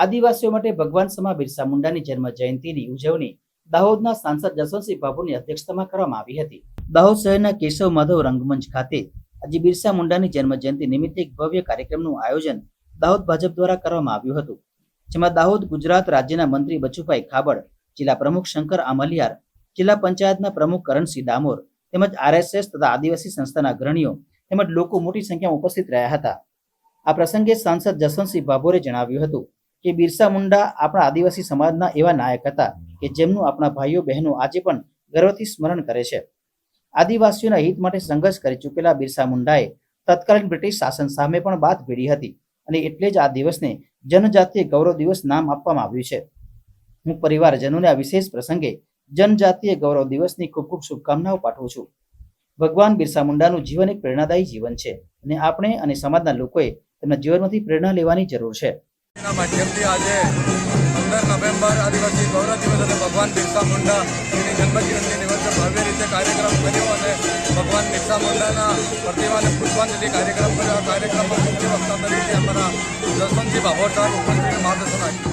આદિવાસીઓ માટે ભગવાન સમા બિરસા મુંડાની જન્મ જયંતિની ઉજવણી દાહોદના સાંસદ જસવંતસિંહ ભાભોરની અધ્યક્ષતામાં કરવામાં આવી હતી। દાહોદ શહેરના કેશવ માધવ રંગમંચ ખાતે આજે બિરસા મુંડાની જન્મ જયંતિ નિમિત્તે એક ભવ્ય કાર્યક્રમનું આયોજન દાહોદ ભાજપ દ્વારા કરવામાં આવ્યું હતું, જેમાં દાહોદ ગુજરાત રાજ્યના મંત્રી બચુભાઈ ખાબડ, જિલ્લા પ્રમુખ શંકર આમલિયાર, જિલ્લા પંચાયતના પ્રમુખ કરણસિંહ ડામોર તેમજ આરએસએસ તથા આદિવાસી સંસ્થાના અગ્રણીઓ તેમજ લોકો મોટી સંખ્યામાં ઉપસ્થિત રહ્યા હતા। આ પ્રસંગે સાંસદ જસવંતસિંહ ભાભોરે જણાવ્યું હતું કે બિરસા મુંડા આપણા આદિવાસી સમાજના એવા નાયક હતા કે જેમનું આપણા ભાઈઓ બહેનો આજે પણ ગર્વથી સ્મરણ કરે છે। આદિવાસીઓના હિત માટે સંઘર્ષ કરી ચૂકેલા બિરસા મુંડાએ તત્કાલીન બ્રિટિશ શાસન સામે પણ બાથ ભીડી હતી અને એટલે જ આ દિવસને જનજાતીય ગૌરવ દિવસ નામ આપવામાં આવ્યું છે। હું પરિવારજનોને આ વિશેષ પ્રસંગે જનજાતીય ગૌરવ દિવસની ખૂબ ખૂબ શુભકામનાઓ પાઠવું છું। ભગવાન બિરસા મુંડાનું જીવન એક પ્રેરણાદાયી જીવન છે અને આપણે અને સમાજના લોકોએ તેમના જીવનમાંથી પ્રેરણા લેવાની જરૂર છે। માધ્યમથી આજે 15 નવેમ્બર આદિવાસી ગૌરવ દિવસ અને ભગવાન બિરસા મુંડાની જન્મજયંતિ નિમિત્તે ભવ્ય રીતે કાર્યક્રમ કર્યો અને ભગવાન બિરસા મુંડાના પ્રતિમાને પુષ્પાંજલિ કાર્યક્રમ કર્યો। આ કાર્યક્રમમાં મુખ્ય વક્તા તરીકે અમારા જસવંતસિંહ ભાભોર સાહેબ ઉપસ્થિત માર્ગદર્શન આપ્યું।